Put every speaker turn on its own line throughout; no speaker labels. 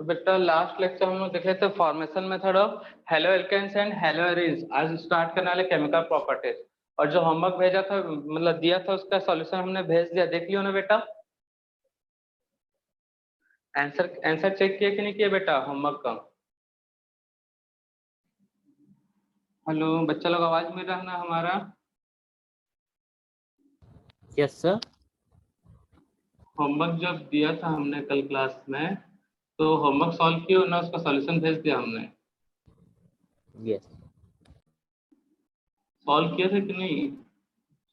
तो बेटा last lecture हम लोग देख रहे थे formation method of haloalkanes and haloarenes. आज स्टार्ट करने वाले केमिकल प्रॉपर्टीज। और जो होमवर्क भेजा था मतलब दिया था उसका सॉल्यूशन हमने भेज दिया, देख लियो ना बेटा। आंसर चेक किया कि नहीं किया बेटा होमवर्क का? हेलो बच्चा लोग, आवाज मिल रहा है ना हमारा?
Yes sir.
होमवर्क जब दिया था हमने कल क्लास में, तो होमवर्क सॉल्व किया ना, उसका सॉल्यूशन भेज दिया हमने।
यस
सॉल्व किया था कि नहीं?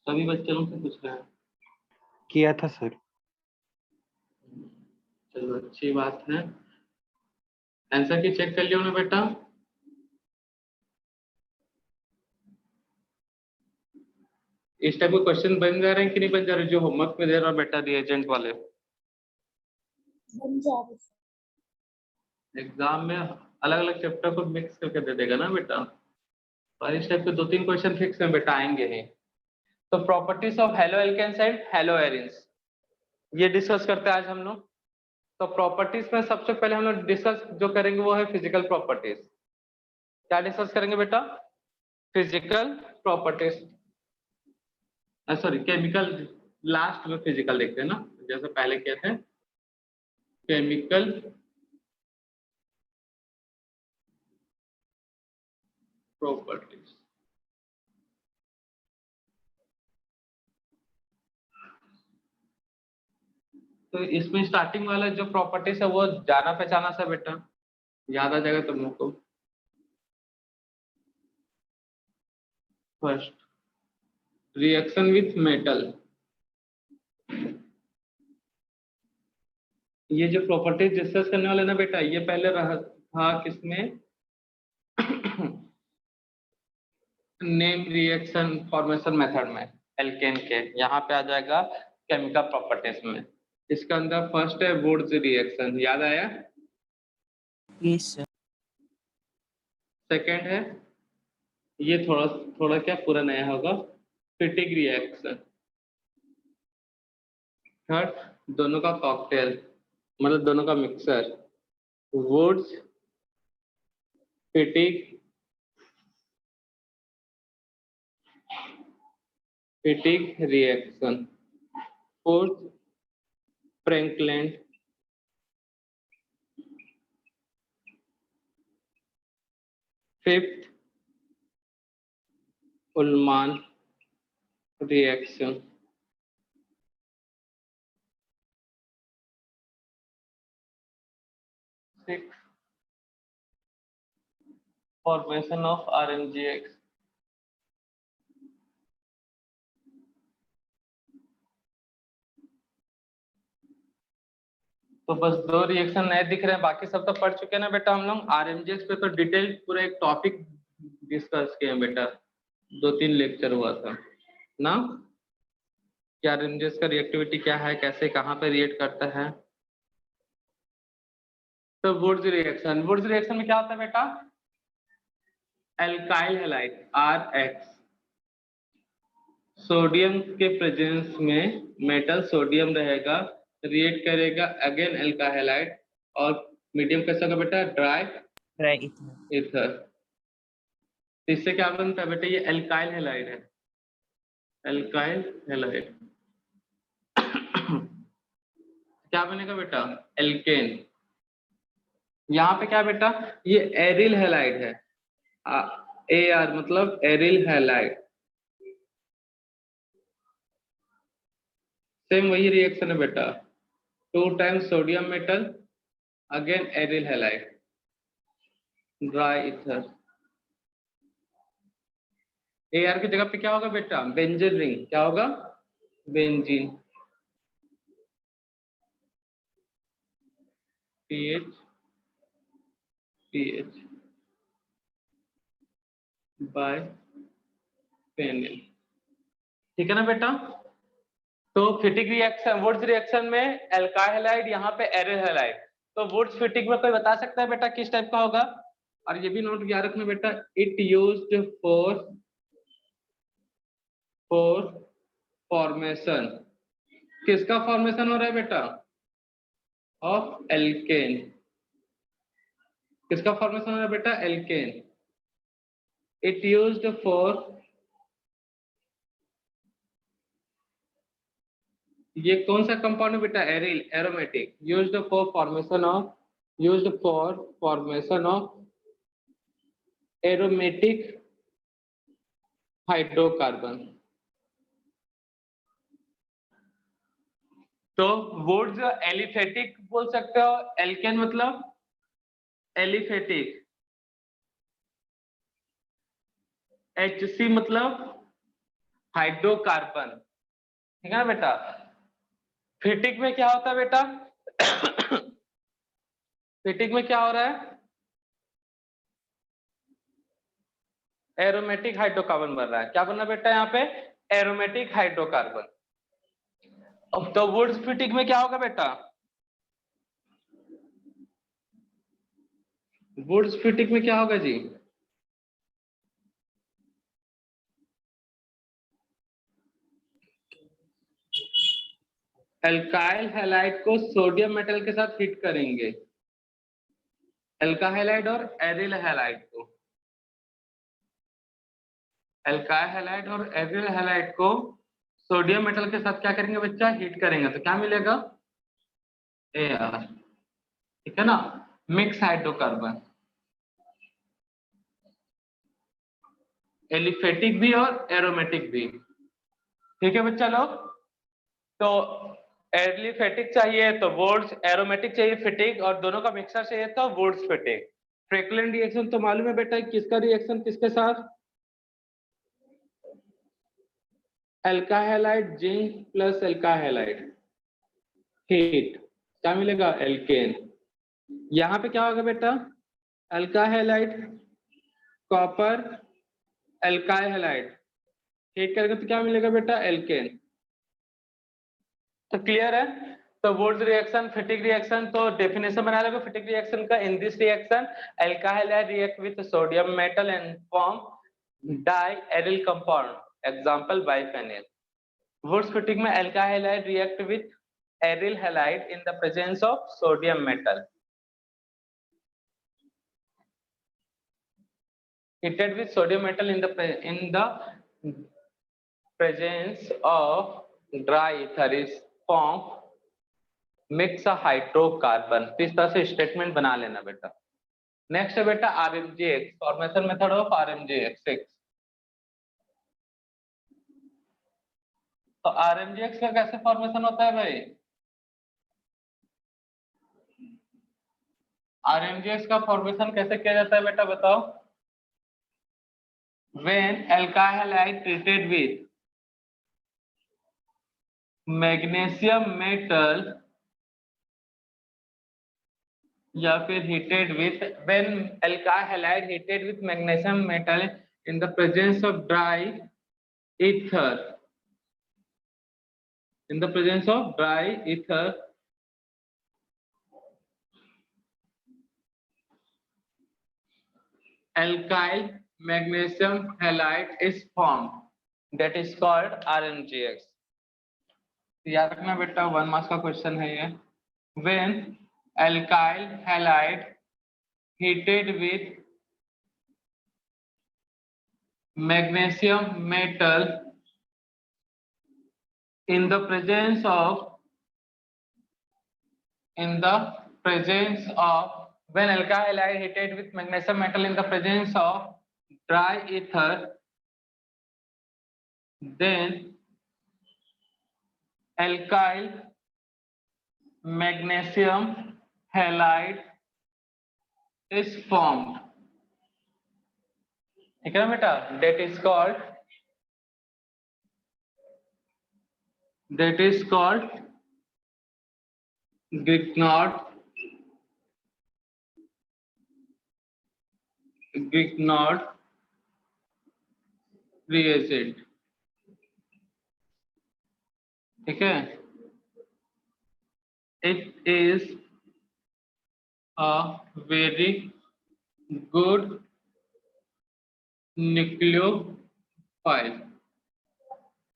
सभी बच्चे लोग से पूछ रहे हैं।
किया था सर।
चलो अच्छी बात है। आंसर की चेक कर लियो ना बेटा। इस टाइप के क्वेश्चन बन जा रहे हैं कि नहीं बन जा रहे, जो होमवर्क में दे रहा बेटा रिएजेंट वाले?
बन जा रहे।
एग्जाम में अलग अलग चैप्टर को मिक्स करके दे देगा ना बेटा। और इस टाइप के 2-3 क्वेश्चन फिक्स में बेटा आएंगे ही। तो properties of haloalkanes and haloarenes ये डिस्कस करते हैं आज हम लोग। तो प्रॉपर्टीज में सबसे पहले हम लोग डिस्कस जो करेंगे वो है फिजिकल प्रॉपर्टीज। क्या डिस्कस करेंगे बेटा? Physical properties, sorry chemical. Last में फिजिकल देखते हैं ना, जैसे पहले किए थे केमिकल प्रॉपर्टीज। तो इसमें स्टार्टिंग वाला जो प्रॉपर्टीज है वो जाना पहचाना सा बेटा, याद आ जाएगा तुम लोग को। First reaction with metal. ये जो प्रॉपर्टीज डिस्कस करने वाले ना बेटा, ये पहले रहा था किसमें? नेम रिएक्शन फॉर्मेशन मेथड में, एल्केन के। यहाँ पे आ जाएगा केमिकल प्रॉपर्टीज में। इसके अंदर फर्स्ट है वुड्स रिएक्शन, याद आया?
Yes sir.
सेकेंड है, ये थोड़ा थोड़ा क्या पूरा नया होगा, फिटिग रिएक्शन। थर्ड दोनों का कॉकटेल, मतलब दोनों का mixer, Wurtz Fittig reaction. Fourth Frankland. Fifth Ullmann reaction. Six formation of RMGX। तो बस 2 रिएक्शन नए दिख रहे हैं, बाकी सब तो पढ़ चुके हैं ना बेटा हम लोग। RMGX पे तो डिटेल पूरा एक टॉपिक डिस्कस किए हैं बेटा, 2-3 लेक्चर हुआ था ना कि RMGX का रिएक्टिविटी क्या है, कैसे कहाँ पे रिएक्ट करता है। तो वुड्स रिएक्शन में क्या होता है बेटा? एल्काइल हैलाइड RX, सोडियम के प्रेजेंस में मेटल सोडियम रहेगा, रिएक्ट करेगा अगेन एल्काइल हैलाइड, और मीडियम कैसा होगा बेटा? Dry ether. इससे क्या बनता है बेटा? ये एल्काइल हैलाइड है, एल्काइल हैलाइड। क्या बनेगा बेटा? एल्केन। यहाँ पे क्या बेटा? ये एरिल हैलाइड है, AR मतलब एरिल हैलाइड। सेम वही रिएक्शन है बेटा, 2 times sodium metal again aryl halide, dry ether. AR की जगह पे क्या होगा बेटा? Benzene ring. क्या होगा? बेंजीन। PH by phenyl. ठीक है ना बेटा? तो फिटिक रिएक्शन, वुड्स रिएक्शन में एल्काइल हैलाइड, यहाँ पे एरिल हैलाइड। तो वुड्स फिटिक में कोई बता सकता है बेटा किस टाइप का होगा? और ये भी नोट याद रखना बेटा, इट यूज्ड फॉर फॉर्मेशन। किसका फॉर्मेशन हो रहा है बेटा? Of alkene. किसका फॉर्मेशन हो रहा है बेटा? एल्केन। इट यूज्ड फॉर, ये कौन सा कंपाउंड है बेटा? Aryl aromatic, used for formation of aromatic hydrocarbon. तो वुड्स एलिफेटिक बोल सकते हो, एल्केन मतलब एलिफेटिक, HC मतलब हाइड्रोकार्बन, ठीक है ना बेटा? फेटिक में क्या होता है बेटा? फेटिक में क्या हो रहा है? एरोमेटिक हाइड्रोकार्बन बन रहा है। क्या बनना बेटा यहाँ पे? Aromatic hydrocarbon. अब तो वुड्स फेटिक में क्या होगा बेटा? वुड्स फेटिक में क्या होगा जी? एल्काइल हैलाइड को सोडियम मेटल के साथ हिट करेंगे, एल्काइल हैलाइड और एरिल हैलाइड को, एल्काइल हैलाइड और एरिल हैलाइड को सोडियम मेटल के साथ क्या करेंगे बच्चा? हिट करेंगे। तो क्या मिलेगा? AR, ठीक है ना? मिक्स हाइड्रोकार्बन, एलिफेटिक भी और एरोमेटिक भी, ठीक है बच्चा लोग? तो एलिफेटिक चाहिए तो वुड्स, एरोमेटिक चाहिए फेटिक, और दोनों का मिक्सर चाहिए तो वुड्स फेटिक। फ्रैंकलिन रिएक्शन तो मालूम है बेटा, किसका रिएक्शन किसके साथ? Alkyl halide zinc plus alkyl halide heat, क्या मिलेगा? एल्केन। यहाँ पे क्या होगा बेटा? Alkyl halide copper alkyl halide hit करेंगे तो क्या मिलेगा बेटा? एल्केन। तो क्लियर है? तो वुड्स रिएक्शन, फेटिक रिएक्शन, तो डेफिनेशन बना लोगे फेटिक रिएक्शन का। In this reaction alkyl halide react with sodium metal and form diaryl compound, example biphenyl. Wurtz Fittig में alkyl halide react with aryl halide in the presence of sodium metal, heated with sodium metal in the presence of dry ether is formed mix a hydrocarbon। इस तरह से statement बना लेना बेटा। Next है बेटा RMGX, formation method of RMGX। तो RMGX का कैसे फॉर्मेशन होता है भाई? RMGX का फॉर्मेशन कैसे किया जाता है बेटा बताओ? When alkyl halide treated with magnesium metal या फिर heated with, when alkyl halide heated with magnesium metal in the presence of dry ether, in the presence of dry ether, alkyl magnesium halide is formed, that is called RMGX। याद रखना बेटा, 1 marks का question है ये। When alkyl halide heated with magnesium metal in the presence of when alkyl halide heated with magnesium metal in the presence of dry ether, then alkyl magnesium halide is formed, ठीक है ना बेटा? that is called Grignard reagent, ठीक है? It is a very good nucleophile.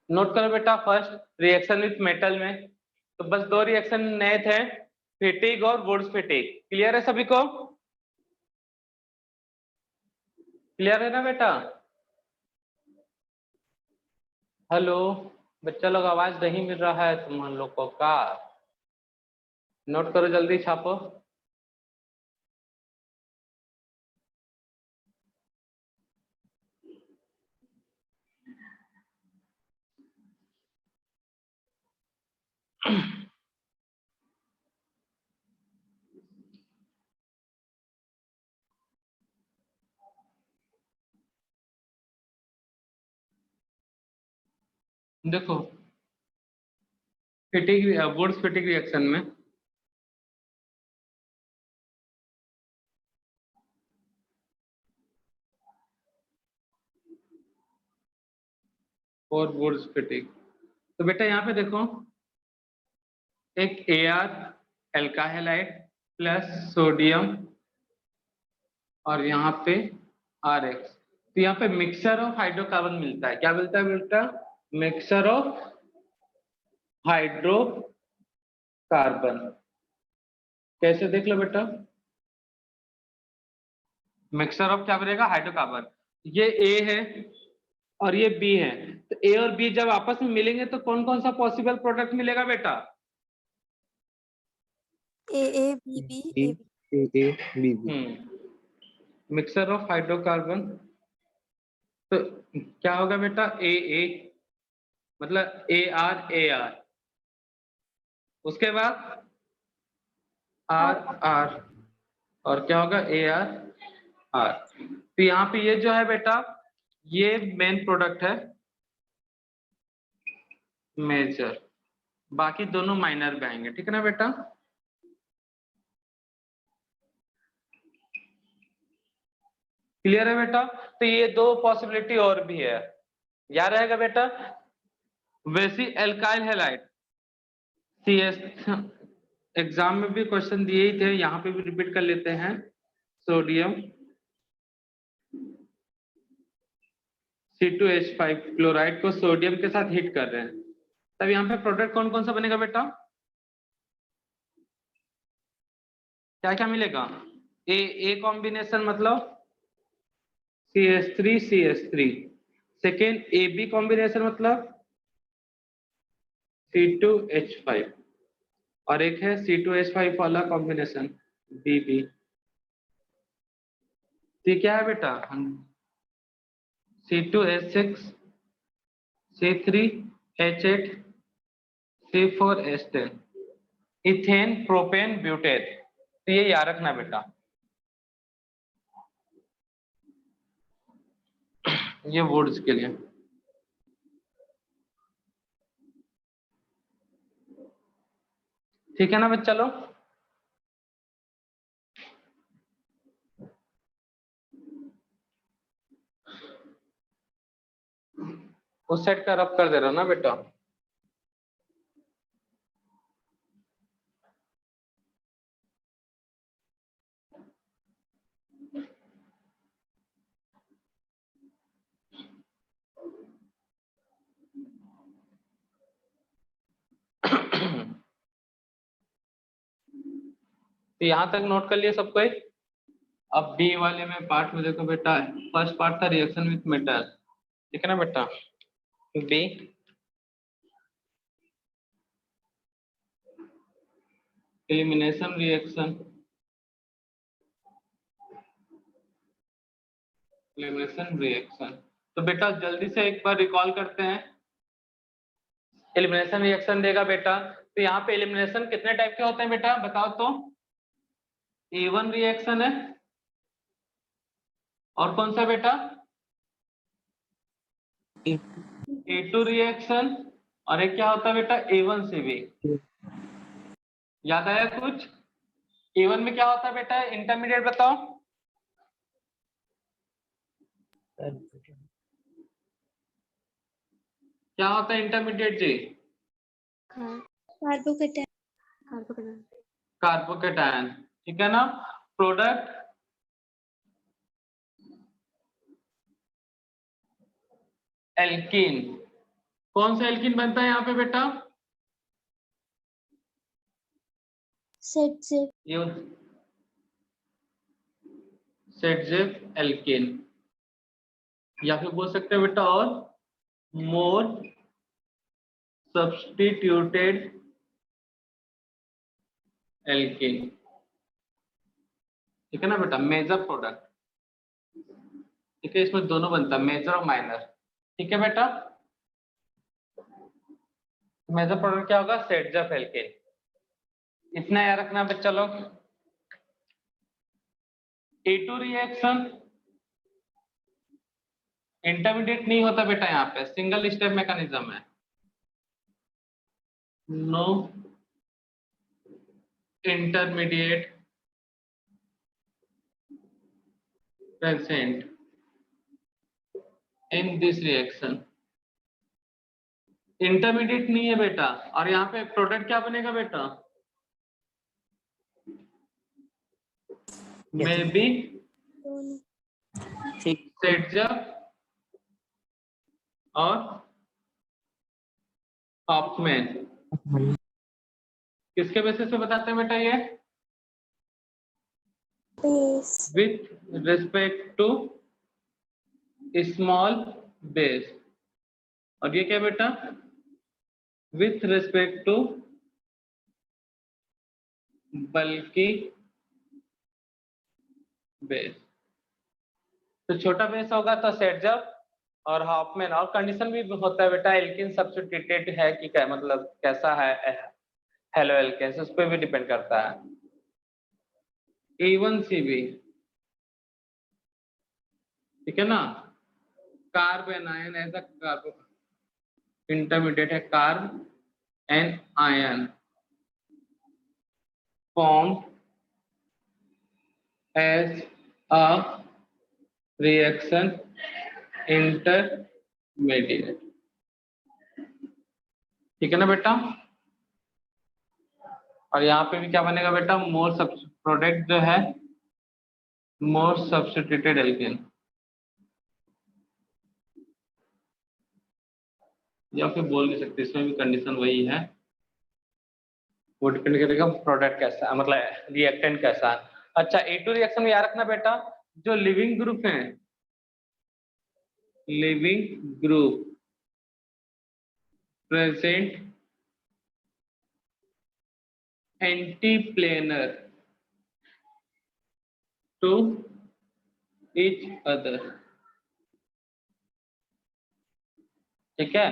Note करो बेटा, first reaction with metal में तो बस 2 रिएक्शन नए थे, फेटिक और वुड्स फेटिक। क्लियर है सभी को? क्लियर है ना बेटा? हेलो बच्चा लोग, आवाज नहीं मिल रहा है तुम लोग को का? नोट करो, जल्दी छापो। देखो फिटिंग, वुड्स फिटिंग रिएक्शन में और वुड्स फिटिंग, तो बेटा यहाँ पे देखो एक AR एल्काहेलाइड प्लस सोडियम और यहाँ पे RX, तो यहाँ पे मिक्सचर ऑफ हाइड्रोकार्बन मिलता है। क्या मिलता है बेटा? Mixture of hydrocarbon. कैसे देख लो बेटा? मिक्सचर ऑफ क्या बनेगा? हाइड्रोकार्बन। ये A है और ये B है, तो A और B जब आपस में मिलेंगे तो कौन कौन सा पॉसिबल प्रोडक्ट मिलेगा बेटा?
A B B।
Mixture of hydrocarbon, तो क्या होगा बेटा? AA मतलब AR AR, उसके बाद RR, और क्या होगा? AR R। तो यहाँ पे ये जो है बेटा, ये मेन प्रोडक्ट है, मेजर, बाकी दोनों माइनर में आएंगे। ठीक है ना बेटा? क्लियर है बेटा? तो ये दो पॉसिबिलिटी और भी है, याद रहेगा बेटा? वैसी एल्काइल हैलाइड CS एग्जाम में भी क्वेश्चन दिए ही थे, यहाँ पे भी रिपीट कर लेते हैं। सोडियम C2H5 क्लोराइड को सोडियम के साथ हिट कर रहे हैं, तब यहाँ पे प्रोडक्ट कौन कौन सा बनेगा बेटा? क्या क्या मिलेगा? A कॉम्बिनेशन मतलब CH3 CH3, second AB combination मतलब C2H5, और एक है C2H5 वाला कॉम्बिनेशन BB। तो क्या है बेटा? C2H6 C3H8 C4H10, ethane propane butane. तो ये याद रखना बेटा, ये वुड्स के लिए। ठीक है ना बच्चा लोग? उस साइड का रब कर दे रहा ना बेटा? तो यहां तक नोट कर लिया सबको? अब बी वाले में पार्ट में देखो बेटा, फर्स्ट पार्ट था रिएक्शन विथ मेटल। ठीक है ना बेटा? B elimination reaction, elimination reaction. तो बेटा जल्दी से एक बार रिकॉल करते हैं। एलिमिनेशन रिएक्शन देगा बेटा, तो यहाँ पे एलिमिनेशन कितने टाइप के होते हैं बेटा बताओ तो? A1 रिएक्शन है, और कौन सा बेटा? A2 रिएक्शन, और एक क्या होता है बेटा? A1CB। याद आया कुछ? A1 में क्या होता है बेटा? इंटरमीडिएट बताओ। क्या होता है इंटरमीडिएट जी? कार्बोकेटायन। ठीक है ना? Product alkene. कौन सा एल्कीन बनता है यहाँ पे बेटा? सेटजेफ एल्कीन। या फिर बोल सकते हैं बेटा और मोर सब्स्टिट्यूटेड एल्केन, ठीक है ना बेटा। मेजर प्रोडक्ट, ठीक है, इसमें दोनों बनता है, मेजर और माइनर, ठीक है बेटा। मेजर प्रोडक्ट क्या होगा, सेटजफ एल्केन, इतना याद रखना बच्चा लोग। A2 रिएक्शन इंटरमीडिएट नहीं होता बेटा, यहाँ पे सिंगल स्टेप मैकेनिज्म है, no intermediate present in this reaction, intermediate नहीं है बेटा। और यहाँ पे प्रोडक्ट क्या बनेगा बेटा,
Yes,
मे
sir.
बी
ठीक।
सेटजफ और हॉफमैन, किसके बेसिस पे बताते हैं बेटा ये,
base,
with respect to small base. और ये क्या बेटा, with respect to bulky base. तो छोटा बेस होगा तो सेटजफ और हॉफमैन, और कंडीशन भी होता है बेटा, एल्किन सब्स्टिट्यूटेड है कि क्या, मतलब कैसा है हेलो एल्केन, उस पर भी डिपेंड करता है। A1CB, ठीक है ना, carbanion as a carbon intermediate है, carbanion form as a reaction intermediate, ठीक है ना बेटा। और यहाँ पे भी क्या बनेगा बेटा, मोर प्रोडक्ट जो है मोर सब्स्टिट्यूटेड एल्केन, या फिर बोल नहीं सकते, इसमें भी कंडीशन वही है, वो डिपेंड करेगा प्रोडक्ट कैसा है, मतलब रिएक्टेंट कैसा है। अच्छा, A2 रिएक्शन में याद रखना बेटा, जो लिविंग ग्रुप है, leaving group present antiplanar to each other, ठीक है।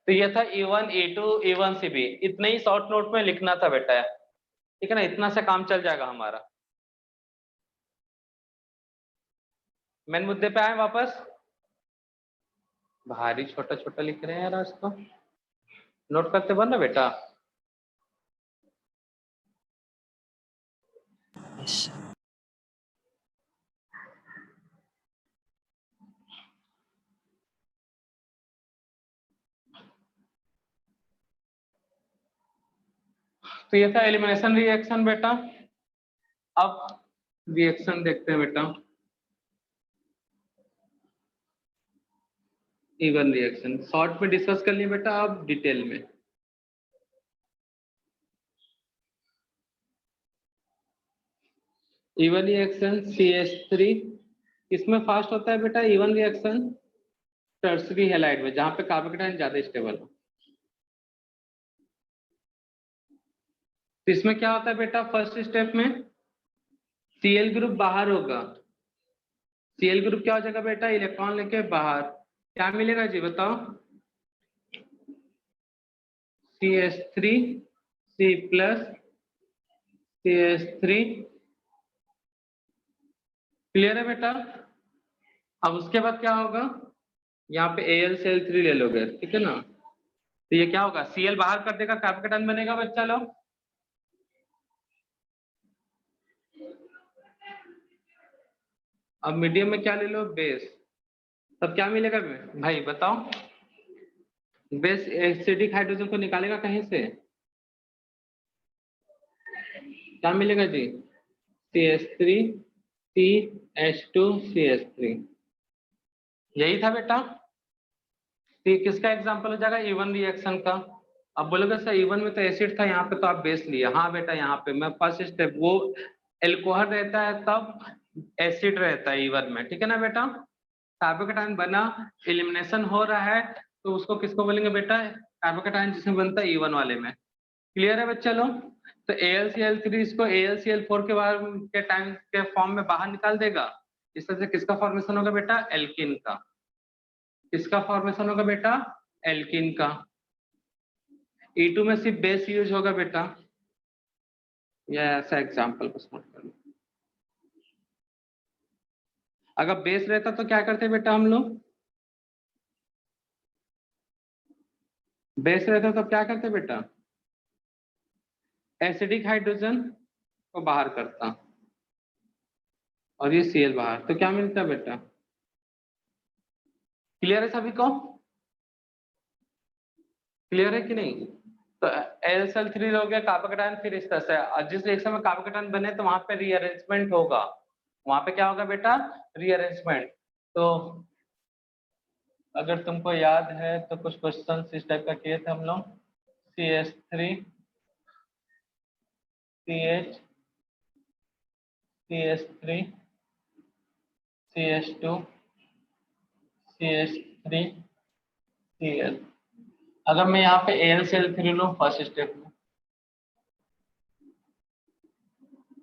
तो ये था A1 A2 A1CB, इतने ही शॉर्ट नोट में लिखना था बेटा, ठीक है ना, इतना से काम चल जाएगा हमारा। मेन मुद्दे पे आए वापस, भारी छोटा छोटा लिख रहे हैं यार आज तो, नोट करते बन ना बेटा।
Yes, sir.
तो ये था एलिमिनेशन रिएक्शन बेटा। अब रिएक्शन देखते हैं बेटा, इवन रिएक्शन शॉर्ट में डिस्कस कर लिए बेटा, अब डिटेल में। इवन रिएक्शन CH3 किसमें फास्ट होता है बेटा, इवन रिएक्शन टर्सरी हैलाइड में, जहां पे कार्बोकेटाइन ज्यादा स्टेबल हो। तो इसमें क्या होता है बेटा, फर्स्ट स्टेप में Cl ग्रुप बाहर होगा, Cl ग्रुप क्या हो जाएगा बेटा, इलेक्ट्रॉन लेके बाहर, क्या मिलेगा जी बताओ, CH3 C plus CH3, clear है बेटा। अब उसके बाद क्या होगा, यहाँ पे AlCl3 ले लोगे, ठीक है ना, तो ये क्या होगा, Cl बाहर कर देगा, कार्बोकेटाइन बनेगा बच्चा लोग। अब मीडियम में क्या ले लो, बेस, तब क्या मिलेगा भाई बताओ, बेस एसिडिक हाइड्रोजन को निकालेगा कहीं से, क्या मिलेगा जी, CH3 CH2 CH3, यही था बेटा। तो किसका एग्जांपल हो जाएगा, इवन रिएक्शन का। अब बोलोगे सर इवन में तो एसिड था, यहाँ पे तो आप बेस लिया, हाँ बेटा, यहाँ पे मैं फर्स्ट स्टेप, वो एल्कोहल रहता है तब एसिड रहता है इवन में, ठीक है ना बेटा, कार्बोकेटायन बना, एलिमिनेशन हो रहा है, तो उसको किसको बोलेंगे बेटा? कार्बोकेटायन जिसमें बनता है E1 वाले में। क्लियर है बच्चा लोग? तो AlCl3 इसको AlCl4 के बाद के टाइम के फॉर्म में बाहर निकाल देगा। इस तरह से किसका फॉर्मेशन होगा बेटा? एल्किन का। किसका फॉर्मेशन होगा बेटा? एल्किन का। E2 में सिर्फ बेस यूज होगा बेटा। यह ऐसा एग्जाम्पल बस नोट कर लो। अगर बेस रहता तो क्या करते बेटा हम लोग? बेस रहता तो क्या करते बेटा? एसिडिक हाइड्रोजन को बाहर करता और ये Cl बाहर, तो क्या मिलता बेटा? क्लियर है सभी को? क्लियर है कि नहीं? तो AlCl3 हो गया कार्बोकेटायन, फिर इस तरह से, और जिस रिएक्शन में कार्बोकेटायन बने तो वहां पे रीअरेंजमेंट होगा। वहां पे क्या होगा बेटा? रीअरेंजमेंट। तो अगर तुमको याद है तो कुछ क्वेश्चन इस टाइप का किए थे हम लोग। CH3 CH CH3 CH2 CH3 Cl। अगर मैं यहाँ पे AlCl3 लूं फर्स्ट स्टेप में,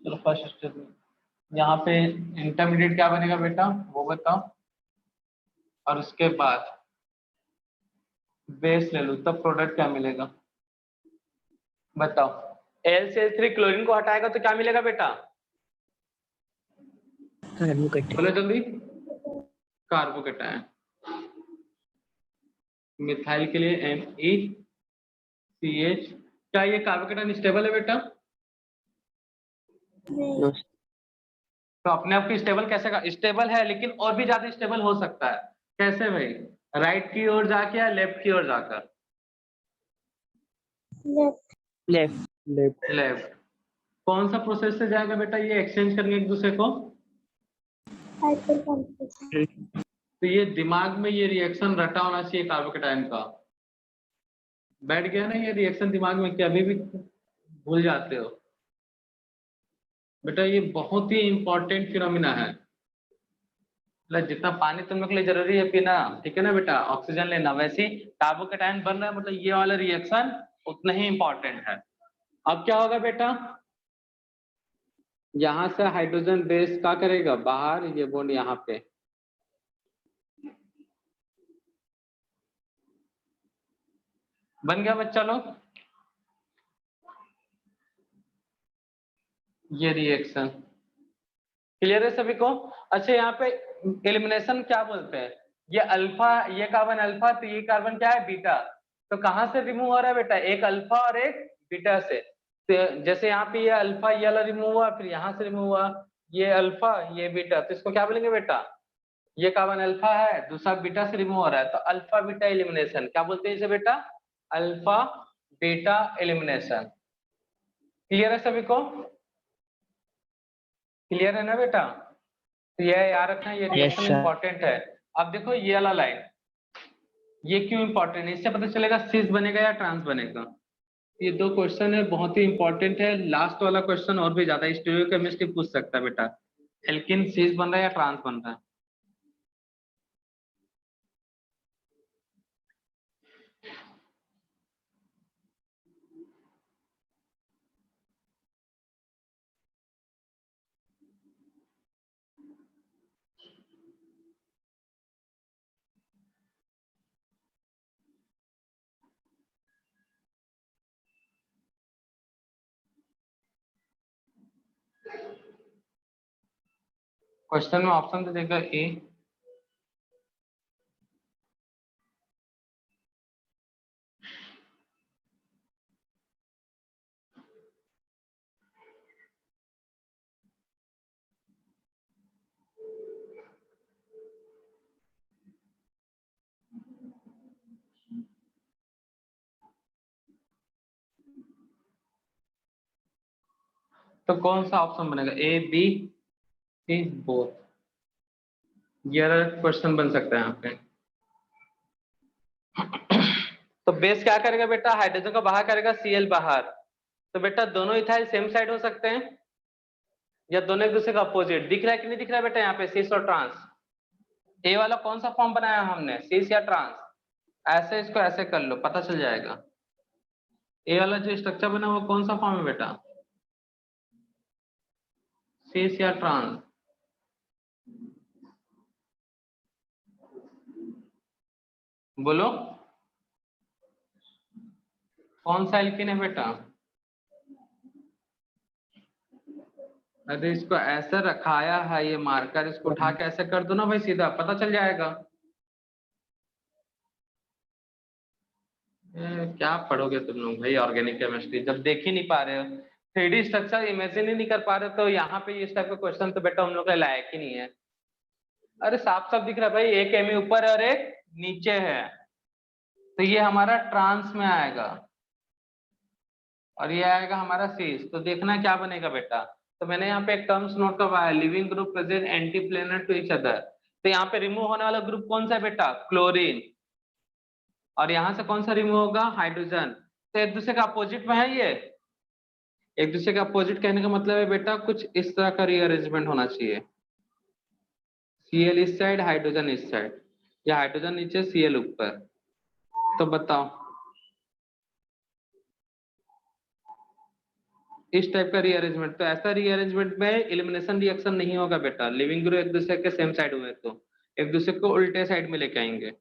चलो फर्स्ट स्टेप में यहाँ पे इंटरमीडिएट क्या बनेगा बेटा वो बताओ, और उसके बाद बेस ले लूं तब प्रोडक्ट क्या मिलेगा बताओ? AlCl3 क्लोरीन को हटाएगा तो क्या मिलेगा बेटा? बोलो जल्दी। कार्बोकेटायन। मिथाइल के लिए MECH। क्या ये कार्बोकेटायन स्टेबल है बेटा?
नहीं।
तो अपने आप की स्टेबल कैसे का? स्टेबल है लेकिन और भी ज्यादा स्टेबल हो सकता है। कैसे भाई? राइट की ओर जाके या लेफ्ट की ओर जाकर?
लेफ्ट।
लेफ्ट।
लेफ्ट।
लेफ्ट। कौन सा प्रोसेस से जाएगा बेटा ये एक्सचेंज करने एक दूसरे को?
हाइपरकॉम्प्लेक्शन।
तो ये दिमाग में ये रिएक्शन रटा होना चाहिए कार्बोकेटायन का। बैठ गया ना ये रिएक्शन दिमाग में कि अभी भी भूल जाते हो? बेटा ये बहुत ही इंपॉर्टेंट फिनोमिना है। मतलब जितना पानी तुम लोग के लिए जरूरी है पीना, ठीक है ना बेटा, ऑक्सीजन लेना, वैसे ही कार्बोकेटायन बन रहा है, मतलब ये वाला रिएक्शन उतना ही इंपॉर्टेंट है। अब क्या होगा बेटा? यहां से हाइड्रोजन बेस क्या करेगा? बाहर, ये बॉन्ड यहाँ पे। बन गया बच्चा लोग ये रिएक्शन? क्लियर है सभी को? अच्छा यहाँ पे एलिमिनेशन क्या बोलते हैं? ये अल्फा, ये कार्बन अल्फा, तो ये कार्बन क्या है? बीटा। तो कहाँ से रिमूव हो रहा है बेटा? एक अल्फा और एक बीटा से। तो जैसे यहाँ पे ये अल्फा ये वाला रिमूव हुआ, फिर यहाँ से रिमूव हुआ, ये अल्फा ये बीटा, तो इसको क्या बोलेंगे बेटा? ये कार्बन अल्फा है, दूसरा बीटा से रिमूव हो रहा है, तो अल्फा बीटा एलिमिनेशन। क्या बोलते हैं इसे बेटा? Alpha beta elimination. क्लियर है सभी को? क्लियर है ना बेटा? तो ये याद रखना, ये रिएक्शन
sir.
इंपॉर्टेंट है। अब देखो ये वाला लाइन, ये क्यों इंपॉर्टेंट है? इससे पता चलेगा सिस बनेगा या ट्रांस बनेगा। ये दो क्वेश्चन है, बहुत ही इंपॉर्टेंट है। लास्ट वाला क्वेश्चन और भी ज्यादा स्टीरियोकेमिस्ट्री पूछ सकता है बेटा, एल्किन सिस बन रहा है या ट्रांस बन रहा है। क्वेश्चन में ऑप्शन तो देगा ए, तो कौन सा ऑप्शन बनेगा? A B C both. ये क्वेश्चन बन सकता है यहाँ पे। तो बेस क्या करेगा बेटा? हाइड्रोजन को बाहर करेगा, Cl बाहर। तो बेटा दोनों इथाइल सेम साइड हो सकते हैं या दोनों एक दूसरे का अपोजिट? दिख रहा है कि नहीं दिख रहा है बेटा यहाँ पे सिस और ट्रांस? ए वाला कौन सा फॉर्म बनाया हमने, सिस या ट्रांस? ऐसे इसको ऐसे कर लो, पता चल जाएगा। ए वाला जो स्ट्रक्चर बना वो कौन सा फॉर्म है बेटा, सिस या ट्रांस? बोलो कौन सा एल्किन है बेटा? अरे इसको ऐसे रखाया है ये मार्कर, इसको उठा के ऐसे कर दो ना भाई, सीधा पता चल जाएगा। क्या पढ़ोगे तुम लोग भाई ऑर्गेनिक केमिस्ट्री, जब देख ही नहीं पा रहे हो, 3D स्ट्रक्चर इमेजिन ही नहीं कर पा रहे हो, तो यहाँ पे इस टाइप का क्वेश्चन तो बेटा हम लोग का लायक ही नहीं है। अरे साफ साफ दिख रहा है भाई, एक एमई ऊपर और एक नीचे है, तो ये हमारा ट्रांस में आएगा और ये आएगा हमारा सीस। तो देखना क्या बनेगा बेटा। तो मैंने यहाँ पे एक टर्म्स नोट करवाया, leaving group present anti planar to each other. तो यहाँ पे रिमूव होने वाला ग्रुप कौन सा है बेटा, क्लोरीन। और यहाँ से कौन सा रिमूव होगा, हाइड्रोजन। तो एक दूसरे का अपोजिट में है ये, एक दूसरे का अपोजिट कहने का मतलब है बेटा कुछ इस तरह का रीअरेंजमेंट होना चाहिए, Cl इस साइड, हाइड्रोजन इस साइड, या हाइड्रोजन नीचे Cl ऊपर। तो बताओ इस टाइप का रीअरेंजमेंट, तो ऐसा रीअरेंजमेंट में एलिमिनेशन रिएक्शन नहीं होगा बेटा, लिविंग ग्रुप एक दूसरे के सेम साइड हुए तो एक दूसरे को उल्टे साइड में लेके आएंगे।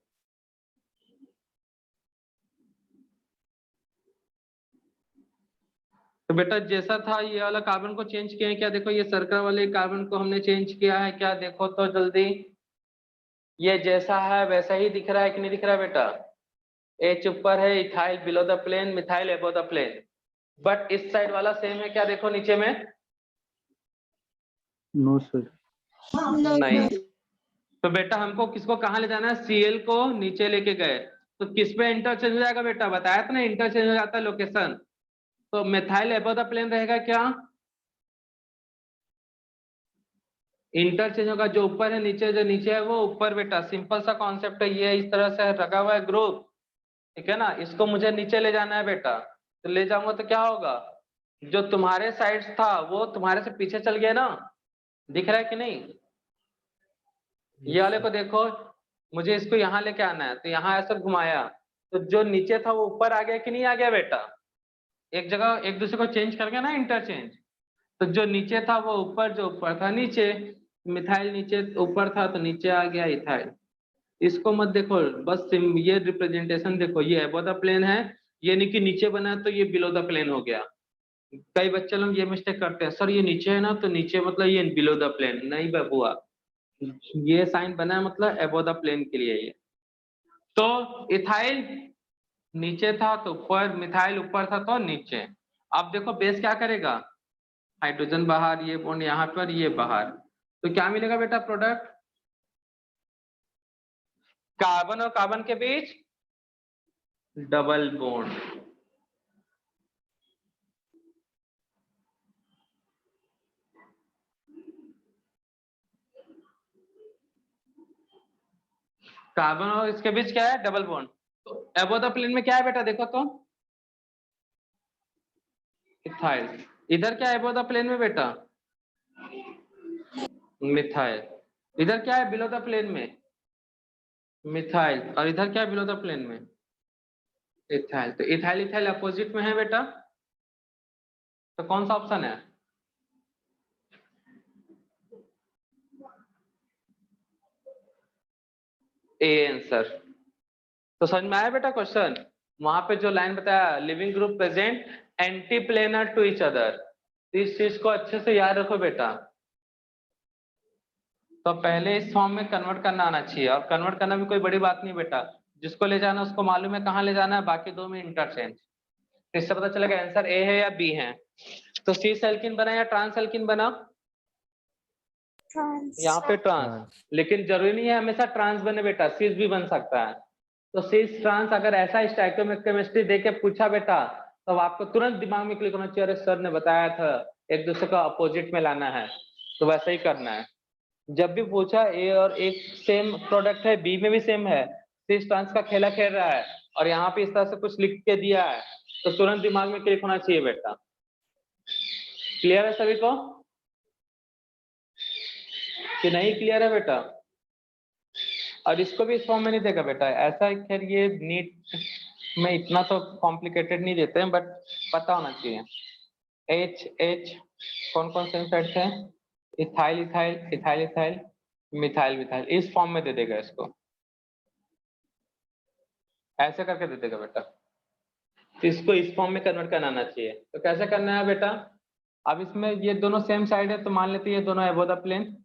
तो बेटा जैसा था ये वाला कार्बन को चेंज किया है क्या, देखो ये सर्कल वाले कार्बन को हमने चेंज किया है क्या, देखो तो जल्दी, ये जैसा है वैसा ही दिख रहा है कि नहीं दिख रहा है बेटा। एच ऊपर है, ethyl below the plane, methyl above the plane, but इस साइड वाला सेम है क्या, देखो नीचे में।
नो सर,
नहीं। तो बेटा हमको किसको कहाँ ले जाना है, Cl को नीचे लेके गए, तो किस पे इंटरचेंज हो जाएगा बेटा, बताया था ना इंटरचेंज हो जाता है लोकेशन। तो मिथाइल एबो द प्लेन रहेगा क्या, इंटरचेंज होगा, जो ऊपर है नीचे, जो नीचे है वो ऊपर बेटा, सिंपल सा कॉन्सेप्ट है ये, इस तरह से रखा हुआ है ग्रुप, ठीक है ना। इसको मुझे नीचे ले जाना है बेटा, तो ले जाऊंगा तो क्या होगा, जो तुम्हारे साइड था वो तुम्हारे से पीछे चल गया ना, दिख रहा है कि नहीं। ये वाले को देखो, मुझे इसको यहाँ लेके आना है, तो यहाँ ऐसा घुमाया, तो जो नीचे था वो ऊपर आ गया कि नहीं आ गया बेटा, एक जगह एक दूसरे को चेंज कर गया ना, इंटरचेंज। तो जो नीचे था वो ऊपर, जो ऊपर था नीचे, मिथाइल नीचे ऊपर था तो नीचे आ गया इथाइल। इसको मत देखो, बस ये रिप्रेजेंटेशन देखो, ये अबव द प्लेन है, ये नहीं कि नीचे बना तो ये बिलो द प्लेन हो गया। कई बच्चे लोग ये मिस्टेक करते हैं, सर ये नीचे है ना तो नीचे मतलब ये बिलो द प्लेन, नहीं बबुआ, ये साइन बना है मतलब अबव द प्लेन के लिए ये। तो इथाइल नीचे था तो ऊपर, मिथाइल ऊपर था तो नीचे। अब देखो बेस क्या करेगा, हाइड्रोजन बाहर, ये बॉन्ड यहाँ पर, ये बाहर, तो क्या मिलेगा बेटा प्रोडक्ट, कार्बन और कार्बन के बीच डबल बॉन्ड। कार्बन और इसके बीच क्या है, डबल बॉन्ड। तो अबव द प्लेन में क्या है बेटा, देखो तो इथाइल, इधर क्या है अबव द प्लेन में बेटा, मिथाइल, इधर क्या है बिलो द प्लेन में, मिथाइल, और इधर क्या है बिलो द प्लेन में, इथाइल। तो इथाइल इथाइल अपोजिट में है बेटा, तो कौन सा ऑप्शन है, ए आंसर। तो समझ में आया बेटा क्वेश्चन, वहां पे जो लाइन बताया, leaving group present anti planar to each other, इस चीज को अच्छे से याद रखो बेटा। तो पहले इस फॉर्म में कन्वर्ट करना आना चाहिए, और कन्वर्ट करना भी कोई बड़ी बात नहीं बेटा, जिसको ले जाना उसको मालूम है कहाँ ले जाना है, बाकी दो में इंटरचेंज। इससे पता चलेगा आंसर ए है या बी है। तो सीस एल्किन बना या ट्रांस एल्किन बना, यहाँ पे ट्रांस, लेकिन जरूरी नहीं है हमेशा ट्रांस बने बेटा, सीस भी बन सकता है। तो सीस ट्रांस अगर ऐसा स्टोइकियोमेट्री दे के पूछा बेटा, तो आपको तुरंत दिमाग में क्लिक होना चाहिए, अरे सर ने बताया था एक दूसरे का अपोजिट में लाना है, तो वैसा ही करना है। जब भी पूछा ए और एक सेम प्रोडक्ट है, बी में भी सेम है, सीस ट्रांस का खेला खेल रहा है, और यहाँ पे इस तरह से कुछ लिख के दिया है, तो तुरंत दिमाग में क्लिक होना चाहिए बेटा। क्लियर है सभी को कि नहीं क्लियर है बेटा? और इसको भी इस फॉर्म में नहीं देगा बेटा, ऐसा खैर ये नीट में इतना तो कॉम्प्लिकेटेड नहीं देते हैं, बट पता होना चाहिए। एच एच कौन कौन से साइड है, ethyl ethyl ethyl ethyl methyl methyl, इस फॉर्म में दे देगा इसको, ऐसे करके दे देगा बेटा। तो इसको इस फॉर्म में कन्वर्ट करना आना चाहिए। तो कैसे करना है बेटा, अब इसमें ये दोनों सेम साइड है तो मान लेते हैं ये दोनों अबोव द प्लेन,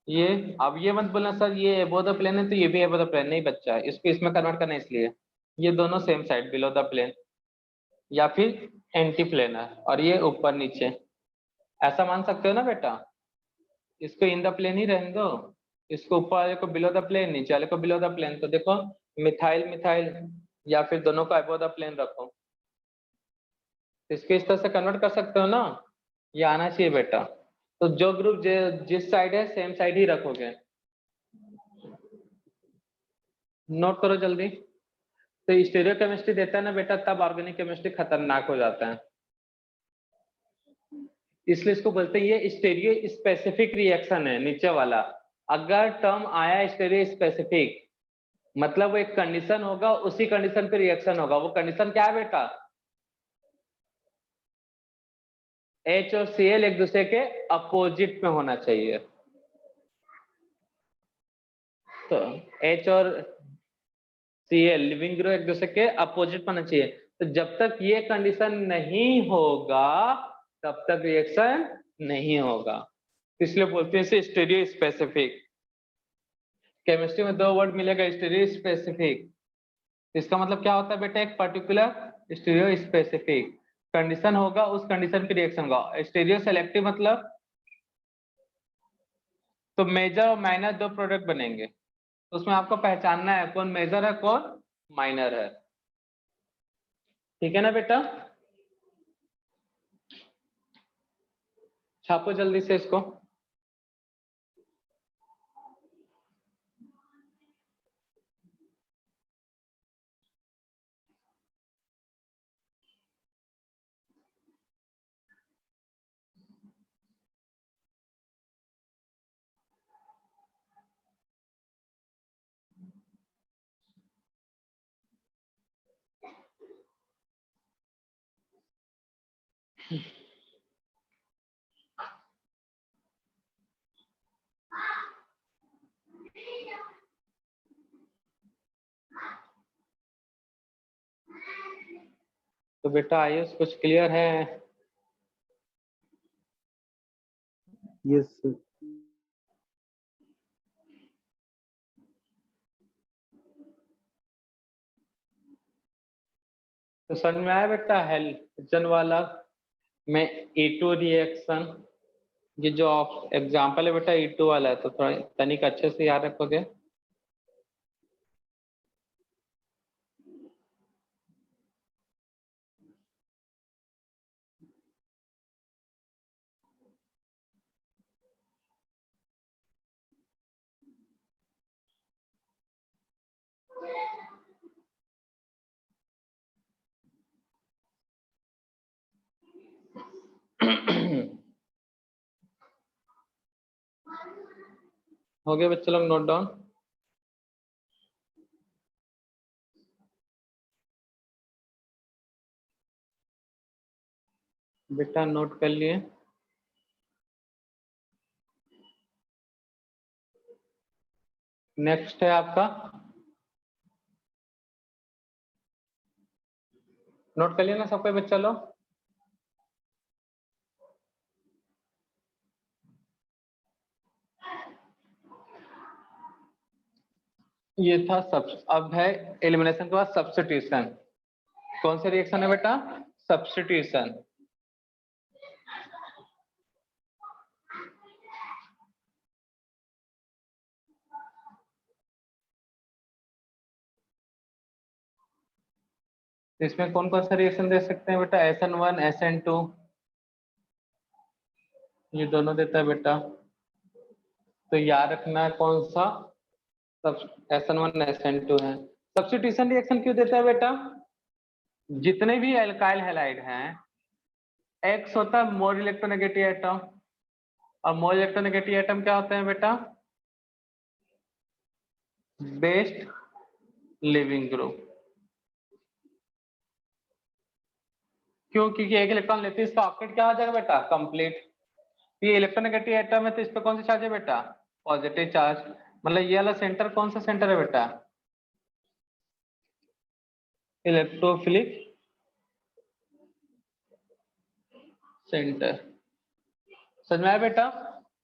ये अब ये मत बोलना सर ये अबोव द प्लेन है तो ये भी अबोव द प्लेन, नहीं बच्चा, इसको इसमें कन्वर्ट करना है, इसलिए ये दोनों same side below the plane या फिर एंटी प्लेनर, और ये ऊपर नीचे, ऐसा मान सकते हो ना बेटा। इसको इन द प्लेन ही रहने दो, इसको ऊपर वाले को बिलो द प्लेन, नीचे वाले को बिलो द प्लेन। तो देखो मिथाइल मिथाइल या फिर दोनों को अबोव द प्लेन रखो, इसको इस तरह से कन्वर्ट कर सकते हो ना, ये आना चाहिए बेटा। तो जो ग्रुप जिस साइड है सेम साइड ही रखोगे, नोट करो जल्दी। तो स्टीरियो केमिस्ट्री देता है ना बेटा, तब ऑर्गेनिक केमिस्ट्री खतरनाक हो जाता है, इसलिए इसको बोलते हैं ये स्टीरियो स्पेसिफिक रिएक्शन है। नीचे वाला अगर टर्म आया स्टीरियो स्पेसिफिक, मतलब वो एक कंडीशन होगा, उसी कंडीशन पे रिएक्शन होगा। वो कंडीशन क्या है बेटा, H और Cl एक दूसरे के अपोजिट में होना चाहिए। तो H और Cl लिविंग ग्रुप एक दूसरे के अपोजिट होना चाहिए। तो जब तक ये कंडीशन नहीं होगा तब तक रिएक्शन नहीं होगा, इसलिए बोलते हैं इसे स्टीरियो स्पेसिफिक। केमिस्ट्री में दो वर्ड मिलेगा, स्टीरियो स्पेसिफिक। इसका मतलब क्या होता है बेटा, एक पर्टिकुलर स्टीरियो स्पेसिफिक कंडीशन होगा, उस कंडीशन पे रिएक्शन होगा। स्टीरियो सेलेक्टिव मतलब तो मेजर और माइनर दो प्रोडक्ट बनेंगे, तो उसमें आपको पहचानना है कौन मेजर है कौन माइनर है, ठीक है ना बेटा। छापो जल्दी से इसको। तो बेटा आयुष कुछ क्लियर है?
Yes sir.
तो समझ में आया बेटा हेलोजन वाला में E2 रिएक्शन, ये जो एग्जांपल है बेटा E2 वाला है, तो थोड़ा तनिक अच्छे से याद रखोगे। हो गया बच्चे लोग नोट डाउन? बेटा नोट कर लिए? नेक्स्ट है आपका, नोट कर लिया ना सब कोई बच्चा लोग? ये था सब। अब है एलिमिनेशन के बाद सब्स्टिट्यूशन। कौन सा रिएक्शन है बेटा, सब्स्टिट्यूशन। इसमें कौन कौन सा रिएक्शन दे सकते हैं बेटा, SN1 SN2, ये दोनों देता है बेटा। तो याद रखना कौन सा SN1 SN2 है। सब्स्टिट्यूशन रिएक्शन क्यों देता है बेटा, जितने भी एल्काइल हैलाइड हैं, X होता है मोर इलेक्ट्रोनेगेटिव एटम, और मोर इलेक्ट्रोनेगेटिव एटम क्या होते हैं बेटा, बेस्ट लिविंग ग्रुप। क्यों? क्योंकि एक इलेक्ट्रॉन लेते हैं, इसका ऑक्टेट क्या हो जाएगा बेटा? कंप्लीट। ये इलेक्ट्रोनेगेटिव एटम है तो इस पे कौन सा चार्ज है बेटा? Positive charge. मतलब ये वाला सेंटर कौन सा सेंटर है बेटा? Electrophilic centre. समझ में आया बेटा?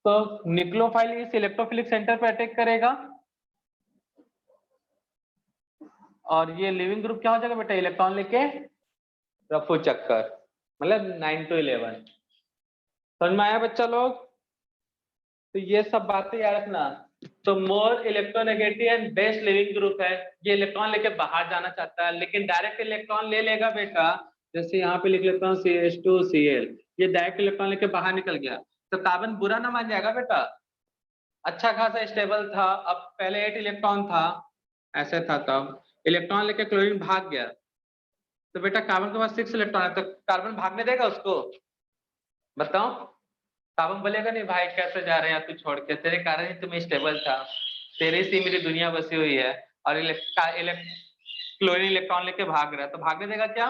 तो न्यूक्लियोफाइल इस इलेक्ट्रोफिलिक सेंटर पे अटैक करेगा और ये लिविंग ग्रुप क्या हो जाएगा बेटा? इलेक्ट्रॉन लेके रफू चक्कर, मतलब 9 to 11। समझ में आया बच्चा लोग? तो ये सब बातें याद रखना। तो more electronegative and best living group है, ये इलेक्ट्रॉन लेके बाहर जाना चाहता है लेकिन डायरेक्ट इलेक्ट्रॉन ले लेगा बेटा। जैसे यहाँ पे लिख लेता हूँ CH2Cl, ये डायरेक्ट इलेक्ट्रॉन लेके बाहर निकल गया तो कार्बन बुरा ना मान जाएगा बेटा? अच्छा खासा स्टेबल था, अब पहले 8 इलेक्ट्रॉन था, ऐसे था, तब इलेक्ट्रॉन लेके क्लोरीन भाग गया तो बेटा कार्बन के पास 6 इलेक्ट्रॉन है, तो कार्बन भागने देगा उसको? बताओ। कार्बन बोलेगा नहीं भाई कैसे जा रहे हैं तू छोड़ के, तेरे कारण ही तुम स्टेबल था, तेरे से मेरी दुनिया बसी हुई है, और क्लोरीन इलेक्ट्रॉन लेके भाग रहा है, तो भागने देगा क्या?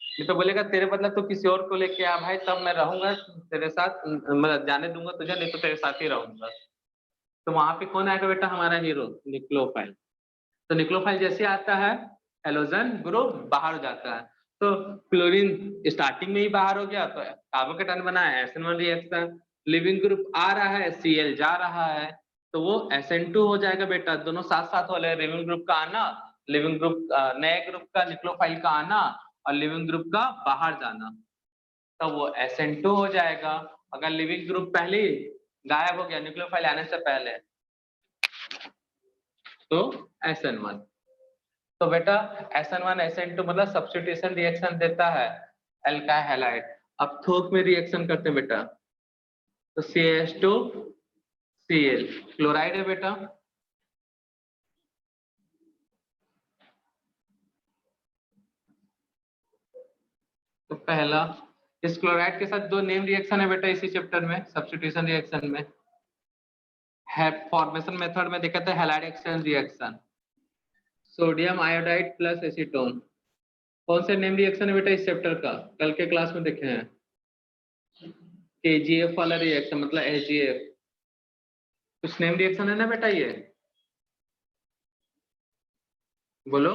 ये तो बोलेगा तेरे बदला तो किसी और को लेके आ भाई, तब मैं रहूंगा तेरे साथ, मतलब जाने दूंगा तुझे, नहीं तो तेरे साथ ही रहूंगा। तो वहां पे कौन आएगा बेटा? हमारा हीरो निक्लोफाइल। तो निक्लोफाइल जैसे आता है हेलोजन ग्रुप बाहर हो जाता है, तो क्लोरीन स्टार्टिंग में ही बाहर हो गया तो कार्बन केटन बना है SN1 रिएक्शन, लिविंग ग्रुप आ रहा है, Cl जा रहा है तो वो SN2 हो जाएगा बेटा। दोनों साथ साथ वाले लिविंग ग्रुप का आना, लिविंग ग्रुप नए ग्रुप का निक्लोफाइल का आना और लिविंग ग्रुप का बाहर जाना, तो वो SN2 हो जाएगा। अगर लिविंग ग्रुप पहले ही गायब हो गया न्यूक्लियोफाइल आने से पहले तो SN1। तो बेटा SN1 SN2 मतलब सब्स्टिट्यूशन रिएक्शन देता है एल्काइल हैलाइड। अब थोक में रिएक्शन करते हैं बेटा, तो CH2Cl क्लोराइड है बेटा, तो पहला इस क्लोराइड के साथ दो नेम रिएक्शन है बेटा इसी चैप्टर में, सब्स्टिट्यूशन रिएक्शन में है। फॉर्मेशन मेथड में देखते हैं halide exchange reaction, sodium iodide plus acetone. कौन से नेम रिएक्शन है बेटा इस चैप्टर का? कल के क्लास में देखे हैं, KGF वाला रिएक्शन मतलब HGF। कुछ नेम रिएक्शन है ना बेटा ये, बोलो।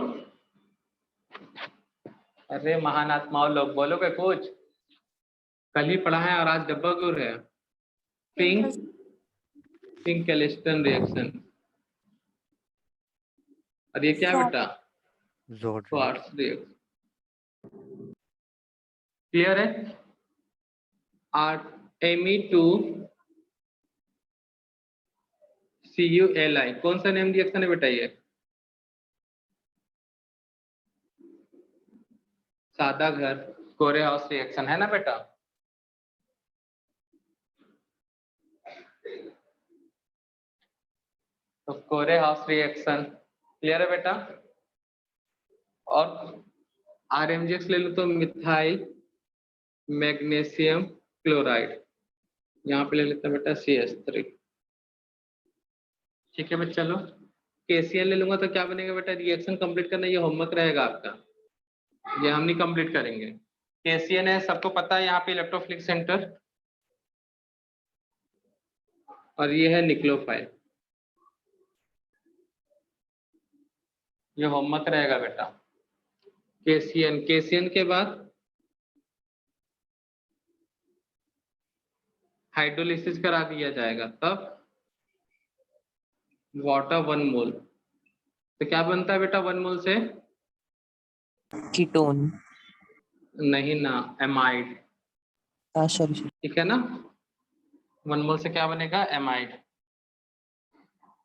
अरे महान आत्माओं लोग बोलोगे कुछ? कल ही पढ़ा है और आज डब्बा गुर है। पिंक कैलिस्टन रिएक्शन, और ये क्या है बेटा? Quartz reaction. क्लियर है? Me2Culi कौन सा नेम रिएक्शन है बेटा ये? सादा घर कोरे हाउस रिएक्शन है ना बेटा? तो कोरे हाउस रिएक्शन क्लियर है बेटा? और RMGX ले लो तो मिथाइल मैग्नीशियम क्लोराइड, यहाँ पे ले लेते हैं बेटा CH3। ठीक है बेटा, चलो KCl ले लूंगा तो क्या बनेगा बेटा? रिएक्शन कंप्लीट करना, ये होमवर्क रहेगा आपका, ये हम नहीं कंप्लीट करेंगे। KCl है सबको पता है, यहाँ पे इलेक्ट्रोफिलिक सेंटर, और ये है निक्लोफाइल, ये होमवर्क रहेगा बेटा। KCN के बाद हाइड्रोलिसिस करा दिया जाएगा, तब वाटर 1 मोल, तो क्या बनता है बेटा 1 मोल से?
कीटोन।
नहीं ना, एमाइड।
सॉरी।
ठीक है ना, 1 मोल से क्या बनेगा? एमाइड।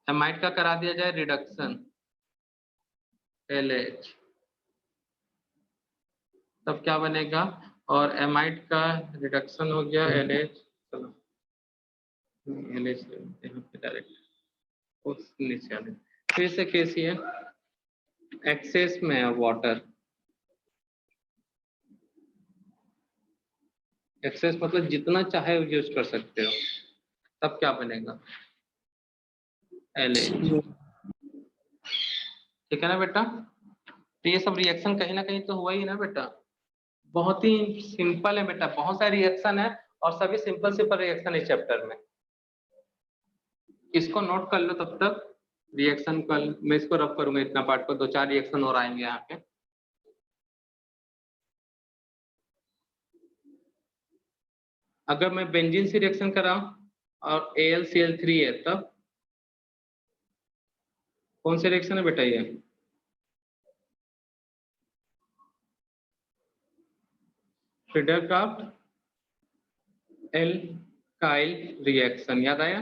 एमाइड का करा दिया जाए रिडक्शन LH, तब क्या बनेगा? और एमाइड का रिडक्शन हो गया LH, चलो LH यहाँ पे डायरेक्ट उस नीचे आ, फिर से KCl एक्सेस में है वाटर, एक्सेस मतलब जितना चाहे यूज कर सकते हो, तब क्या बनेगा? LH। ठीक है ना बेटा। तो ये सब रिएक्शन कहीं ना कहीं तो हुआ ही ना बेटा, बहुत ही सिंपल है बेटा, बहुत सारे रिएक्शन है और सभी सिंपल सिंपल रिएक्शन है चैप्टर में। इसको नोट कर लो तब तक, रिएक्शन कल मैं इसको रफ करूंगा, इतना पार्ट को 2-4 रिएक्शन और आएंगे यहाँ पे। अगर मैं बेंजीन से रिएक्शन कर रहा हूं और AlCl3 है तब कौन सी रिएक्शन है बेटा ये? फ्रीडरक्राफ्ट एल्काइल रिएक्शन, याद आया?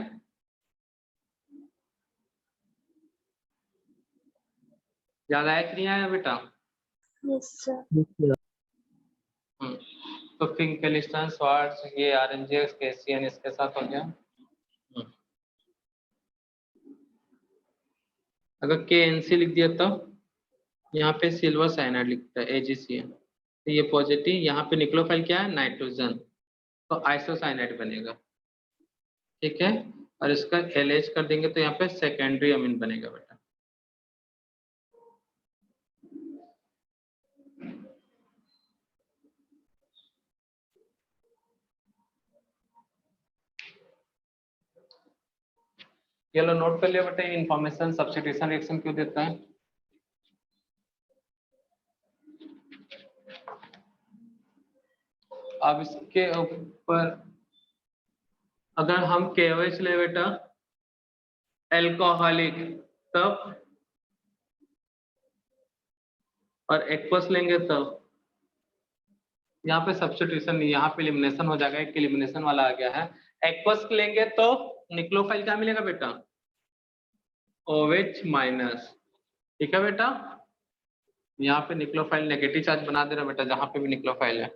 याद आया कि नहीं आया बेटा?
Yes, sir.
तो फिंकेलिस्टन स्वार्ट्ज ये RNGX KCN इसके साथ हो गया। अगर KNC लिख दिया तो यहाँ पे सिल्वर साइनाइड लिखता है AgCN, तो ये पॉजिटिव, यहाँ पे निक्लोफाइल क्या है? नाइट्रोजन, तो आइसोसाइनाइड बनेगा। ठीक है, और इसका LH कर देंगे तो यहाँ पे सेकेंडरी अमीन बनेगा बेटा। ये लो नोट कर लिया बेटा, ये इंफॉर्मेशन सब्स्टिट्यूशन रिएक्शन क्यों देता है। अब इसके ऊपर अगर हम KOH ले बेटा एल्कोहलिक तब, और एक्वस लेंगे तब, यहाँ पे सब्स्टिट्यूशन नहीं, यहाँ पे एलिमिनेशन हो जाएगा, एक एलिमिनेशन वाला आ गया है। एक्वस लेंगे तो निक्लोफाइल क्या मिलेगा बेटा? OH minus. ठीक है बेटा, यहाँ पे निक्लोफाइल नेगेटिव चार्ज बना दे रहा बेटा, जहां पे भी निक्लोफाइल है।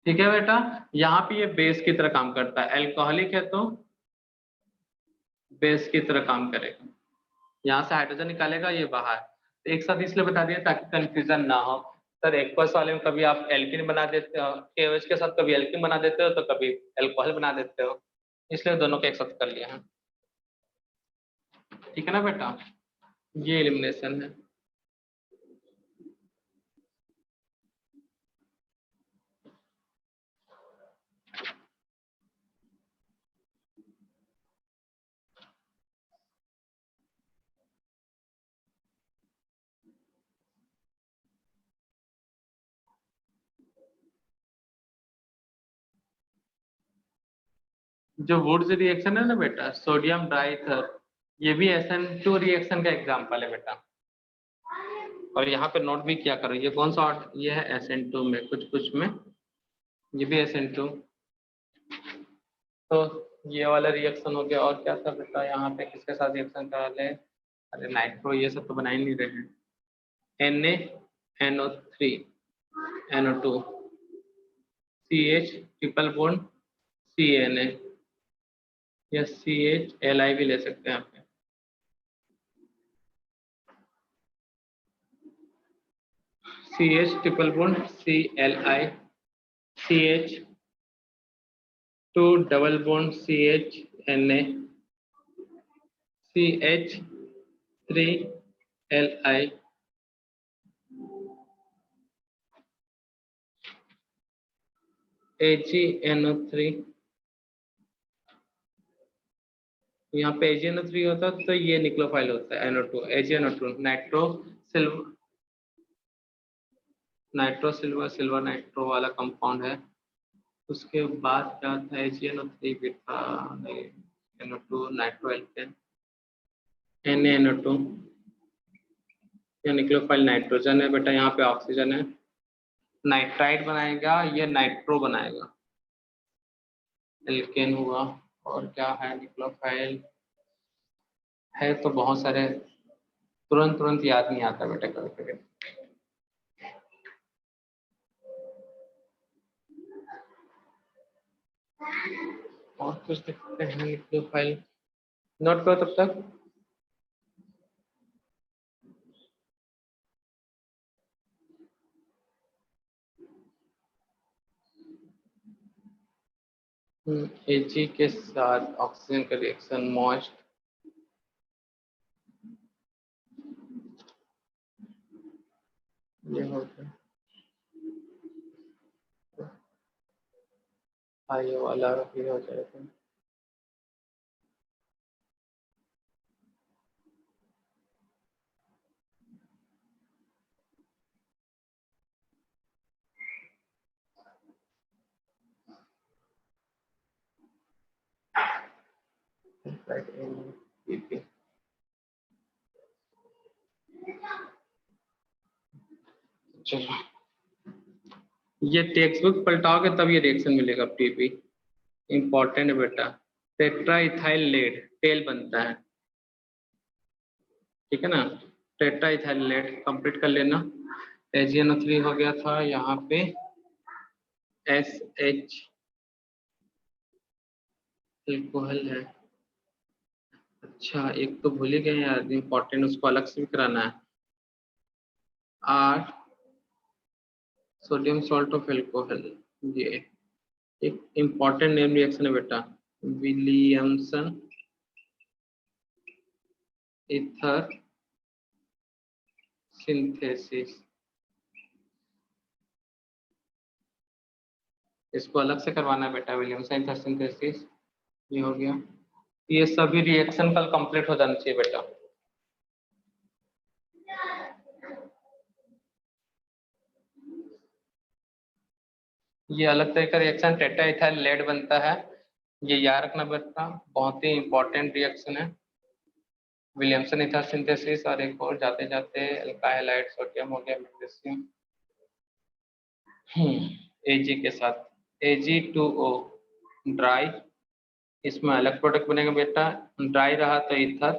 ठीक है बेटा, यहाँ पे ये बेस की तरह काम करता है, एल्कोहलिक है तो बेस की तरह काम करेगा, यहाँ से हाइड्रोजन निकालेगा ये बाहर। तो एक साथ इसलिए बता दिया ताकि कंफ्यूजन ना हो। सर एक्वस वाले में कभी आप एल्किन बना देते हो, KOH के साथ कभी एल्किन बना देते हो तो कभी एल्कोहल बना देते हो, इसलिए दोनों को एक साथ कर लिया है। ठीक है ना बेटा, ये एलिमिनेशन है। जो वुड्स रिएक्शन है ना बेटा, सोडियम डाइथर, ये भी SN2 रिएक्शन का एग्जांपल है बेटा। और यहाँ पे नोट भी किया करो, ये कौन सा ये है SN2 में, कुछ कुछ में ये भी SN2। तो ये वाला रिएक्शन हो गया। और क्या था बेटा यहाँ पे, किसके साथ रिएक्शन करा ले? अरे नाइट्रो, ये सब तो बना ही नहीं रहे हैं। NaNO3 NO2 CH triple bond CNA, या CHLI भी ले सकते हैं यहाँ पे। CH triple bond CLI, CH 2 double bond CHNA, CH3LI, AgNO3। यहाँ पे AgNO3 होता तो ये निक्लोफाइल होता है NO2, AgNO2 nitro silver nitro वाला कंपाउंड है। उसके बाद क्या था, AgNO3 भी था, NO2 नाइट्रो एल्केन, NaNO2, ये निक्लोफाइल नाइट्रोजन है बेटा, यहाँ पे ऑक्सीजन है, नाइट्राइड बनाएगा, ये नाइट्रो बनाएगा, एल्केन हुआ। और क्या है, निक्लोफाइल है तो बहुत सारे, तुरंत याद नहीं आता बेटा कभी कभी। और कुछ देखते हैं, निक्लोफाइल नोट करो तब तक। Ag के साथ ऑक्सीजन का रिएक्शन, मोस्ट ये हो गया। हाँ ये वाला ये हो जाएगा। चलो ये टेक्स्ट बुक पलटाओगे तब ये रिएक्शन मिलेगा पीपी। इंपॉर्टेंट है बेटा। टेट्रा इथाइल लेड टेल बनता है, ठीक है ना। टेट्रा इथाइल लेड कंप्लीट कर लेना। AgNO3 हो गया था, यहाँ पे SH एल्कोहल है। अच्छा एक तो भूल ही गए यार, इंपॉर्टेंट, उसको अलग से भी कराना है। R sodium salt of alcohol, ये एक इंपॉर्टेंट नेम रिएक्शन है बेटा। विलियमसन ईथर सिंथेसिस, इसको अलग से करवाना है बेटा। विलियमसन ईथर सिंथेसिस ये हो गया। ये सभी रिएक्शन कल कंप्लीट हो जाना चाहिए बेटा। ये अलग तरह का रिएक्शन टेट्रा इथाइल लेड बनता है, ये याद रखना बेटा, बहुत ही इंपॉर्टेंट रिएक्शन है। विलियमसन ईथर सिंथेसिस और एक और जाते जाते अल्काइल हाइड्राइड सोडियम हो गया मैग्नीशियम Ag के साथ Ag2O ड्राई, इसमें अलग प्रोडक्ट बनेगा बेटा। ड्राई रहा तो ईथर,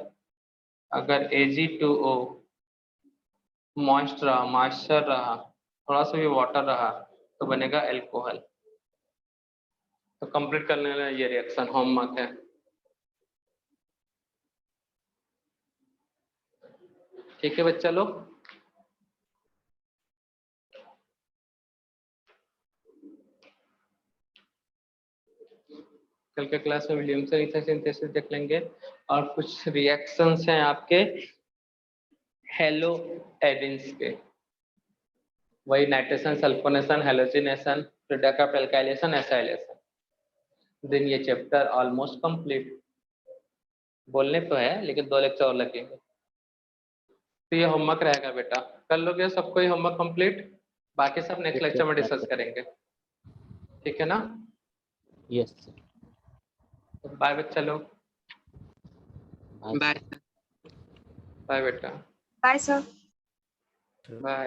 अगर Ag2O मॉइस्चर रहा, थोड़ा सा भी वाटर रहा तो बनेगा एल्कोहल। तो कंप्लीट करने वाला ये रिएक्शन होमवर्क है। ठीक है बच्चा लोग। कल के क्लास में विलियमसन ईथर सिंथेसिस देख लेंगे और कुछ रिएक्शंस हैं आपके हेलो एडिन्स के, वही nitration sulphonation halogenation product alkylation acylation. Then ये चैप्टर ऑलमोस्ट कंप्लीट, बोलने तो है लेकिन 2 लेक्चर और लगेंगे। तो ये होमवर्क रहेगा बेटा, कर लोगे सबको ये होमवर्क कंप्लीट, बाकी सब नेक्स्ट लेक्चर में डिस्कस करेंगे, ठीक है ना।
Yes sir.
बाय बच्चा लोग।
बाय।
बाय बेटा।
Bye sir.
बाय।